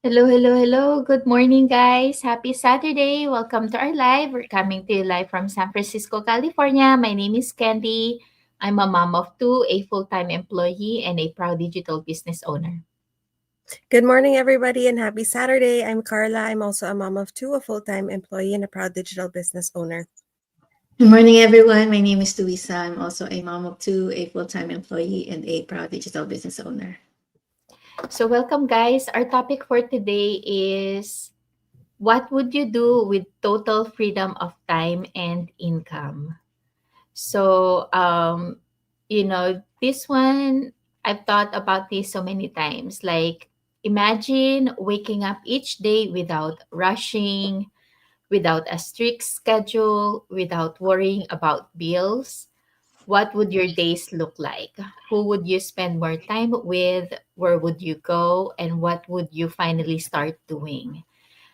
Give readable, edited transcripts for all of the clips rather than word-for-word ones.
Hello, hello, hello. Good morning, guys. Happy Saturday. Welcome to our live. We're coming to you live from San Francisco, California. My name is Candy. I'm a mom of two, a full time employee, and a proud digital business owner. Good morning, everybody, and happy Saturday. I'm Carla. I'm also a mom of two, a full time employee, and a proud digital business owner. Good morning, everyone. My name is Luisa. I'm also a mom of two, a full time employee, and a proud digital business owner. So, welcome, guys. Our topic for today is what would you do with total freedom of time and income? So, this one, I've thought about this so many times. Like, imagine waking up each day without rushing, without a strict schedule, without worrying about bills. What would your days look like? Who would you spend more time with? Where would you go? And what would you finally start doing?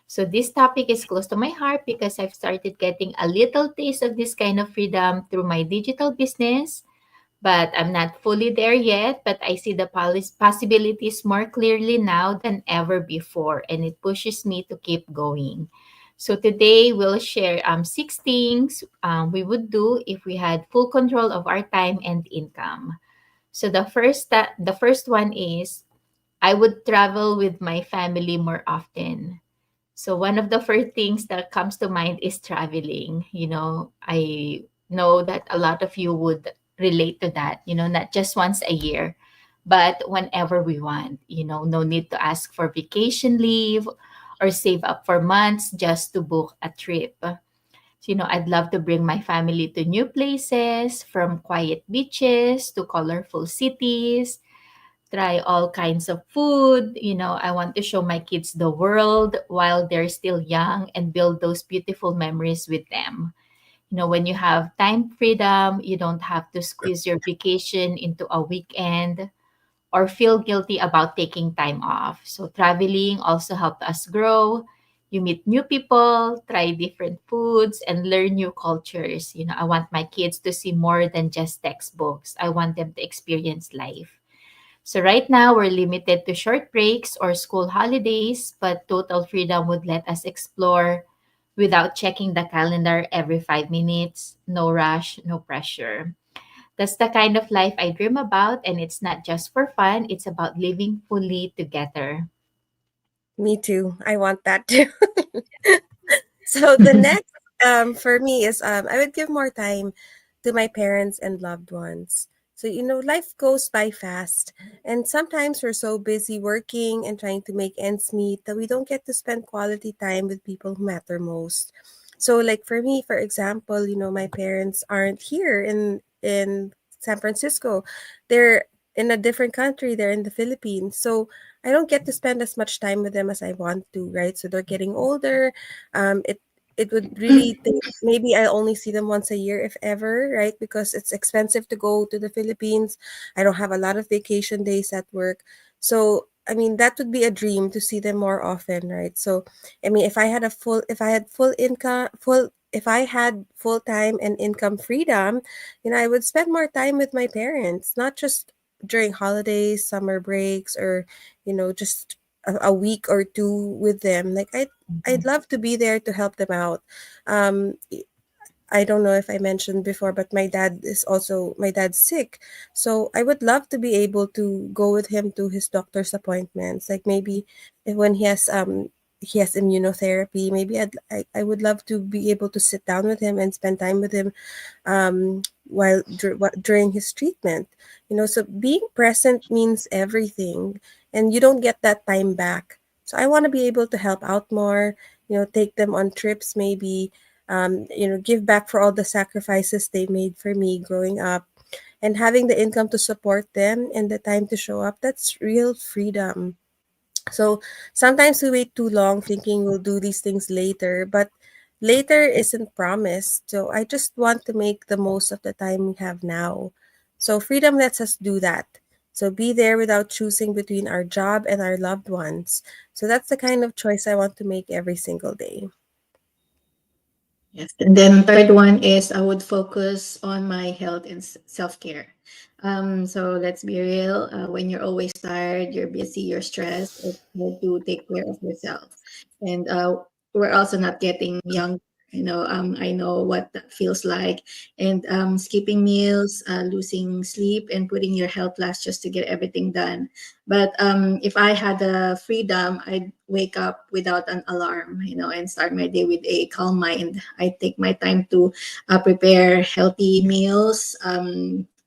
So this topic is close to my heart because I've started getting a little taste of this kind of freedom through my digital business, but I'm not fully there yet. But I see the possibilities more clearly now than ever before, and it pushes me to keep going. So today we'll share 6 things we would do if we had full control of our time and income. So the first one is I would travel with my family more often. So one of the first things that comes to mind is traveling. I know that a lot of you would relate to that, not just once a year, but whenever we want. No need to ask for vacation leave or save up for months just to book a trip. So, I'd love to bring my family to new places, from quiet beaches to colorful cities, try all kinds of food. I want to show my kids the world while they're still young and build those beautiful memories with them. When you have time freedom, you don't have to squeeze your vacation into a weekend or feel guilty about taking time off. So traveling also helped us grow. You meet new people, try different foods, and learn new cultures. I want my kids to see more than just textbooks. I want them to experience life. So right now, we're limited to short breaks or school holidays, but total freedom would let us explore without checking the calendar every 5 minutes. No rush, no pressure. That's the kind of life I dream about, and it's not just for fun, it's about living fully together. Me too. I want that too. So the next for me is I would give more time to my parents and loved ones. So life goes by fast, and sometimes we're so busy working and trying to make ends meet that we don't get to spend quality time with people who matter most. So like for me, for example, my parents aren't here in San Francisco. They're in a different country. They're in the Philippines. So I don't get to spend as much time with them as I want to, right? So they're getting older. It would really take, maybe I only see them once a year, if ever, right? Because it's expensive to go to the Philippines. I don't have a lot of vacation days at work. So I mean that would be a dream to see them more often, right? So I mean if I had full income full if I had full time and income freedom, I would spend more time with my parents, not just during holidays, summer breaks, or just a week or two with them. Like I'd Mhm. love to be there to help them out. Um, I don't know if I mentioned before, but my dad's sick. So I would love to be able to go with him to his doctor's appointments. Like maybe when he has immunotherapy, maybe I would love to be able to sit down with him and spend time with him during his treatment. So being present means everything, and you don't get that time back. So I want to be able to help out more, take them on trips, maybe, give back for all the sacrifices they made for me growing up, and having the income to support them and the time to show up. That's real freedom. So sometimes we wait too long thinking we'll do these things later, but later isn't promised. So I just want to make the most of the time we have now. So freedom lets us do that. So be there without choosing between our job and our loved ones. So that's the kind of choice I want to make every single day. Yes. And then third one is I would focus on my health and self care. So let's be real. When you're always tired, you're busy, you're stressed, it's hard to take care of yourself. And we're also not getting young. I know what that feels like. And skipping meals, losing sleep, and putting your health last just to get everything done. But if I had the freedom, I'd wake up without an alarm, and start my day with a calm mind. I take my time to prepare healthy meals,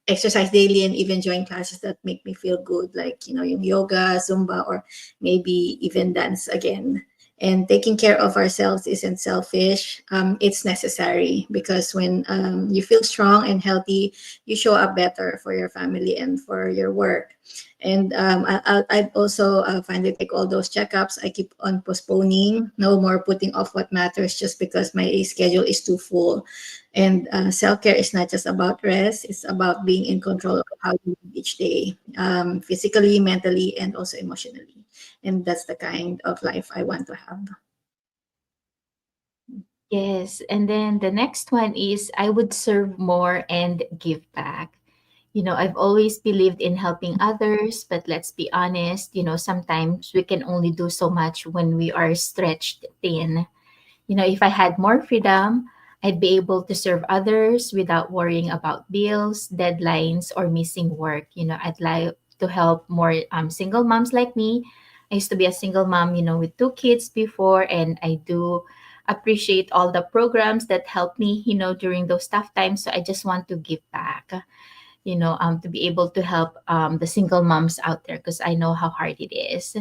exercise daily, and even join classes that make me feel good, like yung yoga, zumba, or maybe even dance again. And taking care of ourselves isn't selfish, it's necessary, because when you feel strong and healthy, you show up better for your family and for your work. And I'd also finally take all those checkups I keep on postponing. No more putting off what matters just because my schedule is too full. And self care is not just about rest, it's about being in control of how you live each day, physically, mentally, and also emotionally. And that's the kind of life I want to have. Yes, and then the next one is I would serve more and give back. I've always believed in helping others, but let's be honest, sometimes we can only do so much when we are stretched thin. If I had more freedom, I'd be able to serve others without worrying about bills, deadlines, or missing work. I'd like to help more single moms like me. I used to be a single mom, with two kids before, and I do appreciate all the programs that helped me, during those tough times. So I just want to give back, to be able to help the single moms out there because I know how hard it is.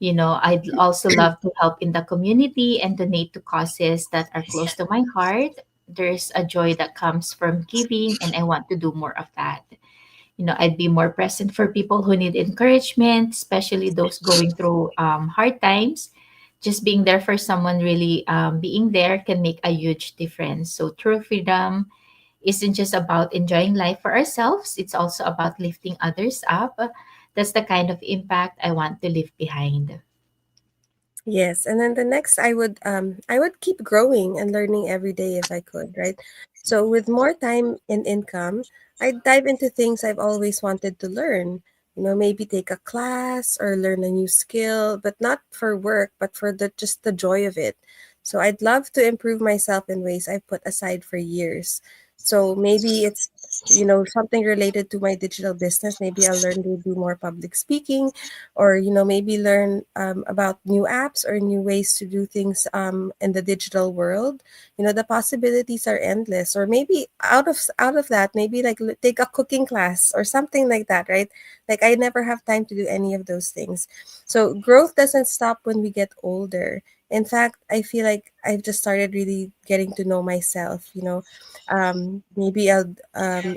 I'd also love to help in the community and donate to causes that are close to my heart. There's a joy that comes from giving, and I want to do more of that. I'd be more present for people who need encouragement, especially those going through hard times. Just being there for someone, really being there, can make a huge difference. So, true freedom isn't just about enjoying life for ourselves, it's also about lifting others up. That's the kind of impact I want to leave behind. Yes, and then the next I would keep growing and learning every day if I could, right? So with more time and income, I'd dive into things I've always wanted to learn. Maybe take a class or learn a new skill, but not for work, but for the joy of it. So I'd love to improve myself in ways I've put aside for years. So maybe it's something related to my digital business. Maybe I'll learn to do more public speaking, or maybe learn about new apps or new ways to do things in the digital world. The possibilities are endless. Or maybe out of that, maybe like take a cooking class or something like that, right? Like I never have time to do any of those things. So growth doesn't stop when we get older. In fact, I feel like I've just started really getting to know myself. Maybe I'll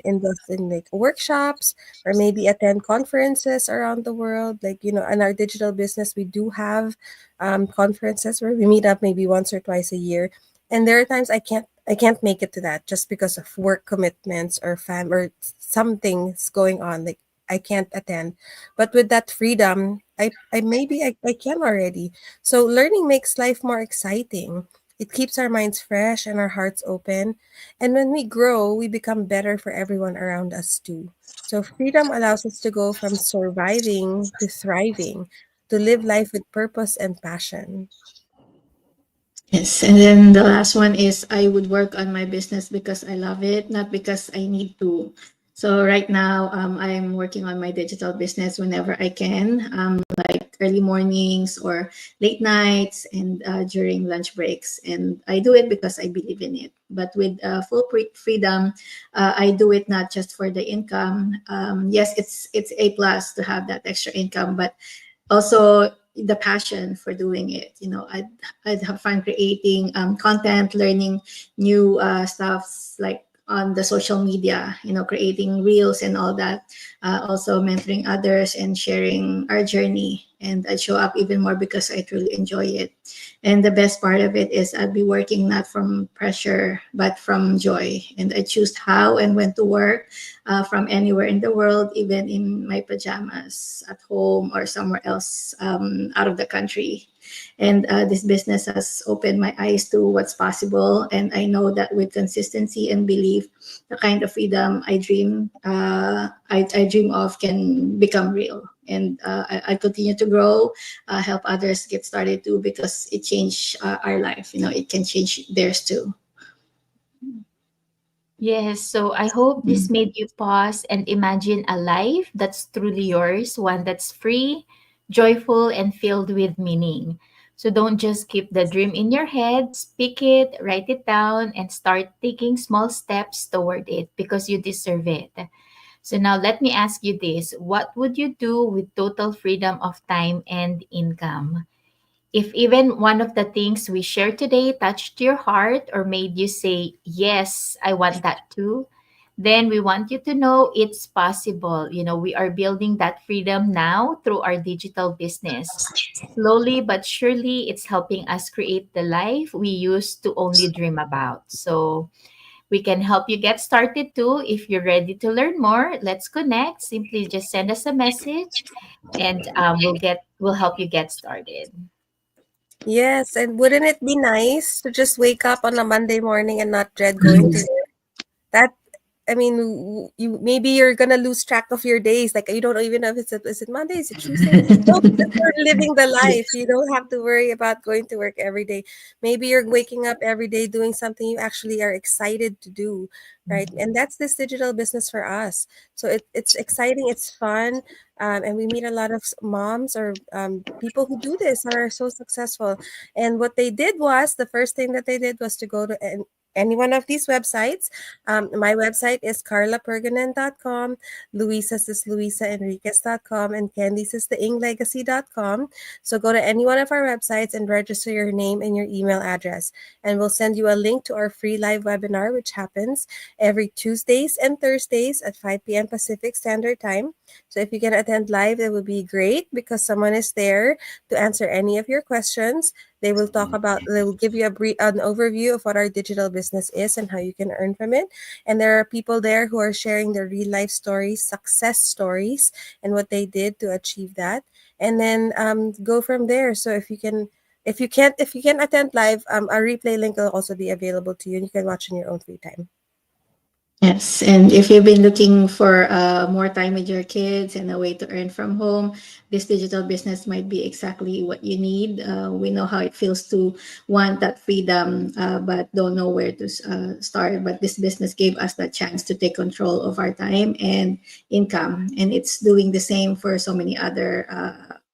invest in like workshops, or maybe attend conferences around the world. Like, in our digital business, we do have conferences where we meet up maybe once or twice a year. And there are times I can't make it to that just because of work commitments or or some things going on. Like I can't attend. But with that freedom, I can already. So learning makes life more exciting. It keeps our minds fresh and our hearts open. And when we grow, we become better for everyone around us too. So freedom allows us to go from surviving to thriving, to live life with purpose and passion. Yes, and then the last one is I would work on my business because I love it, not because I need to. So right now, I'm working on my digital business whenever I can, like early mornings or late nights, and during lunch breaks. And I do it because I believe in it. But with full freedom, I do it not just for the income. Yes, it's a plus to have that extra income, but also the passion for doing it. I'd have fun creating content, learning new stuffs like on the social media, creating reels and all that. Also mentoring others and sharing our journey. And I'd show up even more because I truly enjoy it. And the best part of it is I'd be working not from pressure, but from joy. And I choose how and when to work, from anywhere in the world, even in my pajamas at home or somewhere else out of the country. And this business has opened my eyes to what's possible. And I know that with consistency and belief, the kind of freedom I dream of can become real. And I continue to grow, help others get started too, because it changed our life. It can change theirs too. Yes, so I hope this made you pause and imagine a life that's truly yours, one that's free, joyful, and filled with meaning. So don't just keep the dream in your head, speak it, write it down, and start taking small steps toward it because you deserve it. So now let me ask you this. What would you do with total freedom of time and income? If even one of the things we shared today touched your heart or made you say, yes, I want that too, then we want you to know it's possible. We are building that freedom now through our digital business. Slowly but surely, it's helping us create the life we used to only dream about. So, we can help you get started too. If you're ready to learn more, let's connect. Simply just send us a message, and we'll help you get started. Yes, and wouldn't it be nice to just wake up on a Monday morning and not dread going to work? That I mean, you maybe you're gonna lose track of your days. Like you don't even know if is it Monday, is it Tuesday? No, because you're living the life. You don't have to worry about going to work every day. Maybe you're waking up every day doing something you actually are excited to do, right? And that's this digital business for us. So it's exciting, it's fun, and we meet a lot of moms or people who do this and are so successful. And what they did was the first thing that they did was to go to any one of these websites. My website is carlaperganen.com, Luisa's is luisaenriquez.com, and Candy's is theinglegacy.com. So go to any one of our websites and register your name and your email address. And we'll send you a link to our free live webinar, which happens every Tuesdays and Thursdays at 5 p.m. Pacific Standard Time. So if you can attend live, it would be great because someone is there to answer any of your questions. They will give you an overview of what our digital business is and how you can earn from it. And there are people there who are sharing their real life stories, success stories, and what they did to achieve that. And then go from there. So if you can attend live, a replay link will also be available to you, and you can watch in your own free time. Yes, and if you've been looking for more time with your kids and a way to earn from home, this digital business might be exactly what you need. We know how it feels to want that freedom, but don't know where to start. But this business gave us that chance to take control of our time and income, and it's doing the same for so many other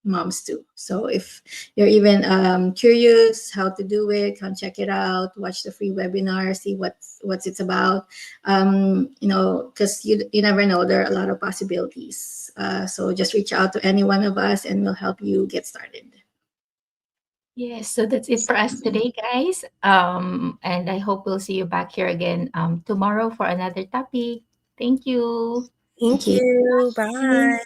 moms too. So if you're even curious how to do it, come check it out, watch the free webinar, see what's it's about. Because you never know, there are a lot of possibilities. So just reach out to any one of us and we'll help you get started. Yes, so that's it for us today, guys. And I hope we'll see you back here again tomorrow for another topic. Thank you. Thank Thank you. you. Bye. Bye.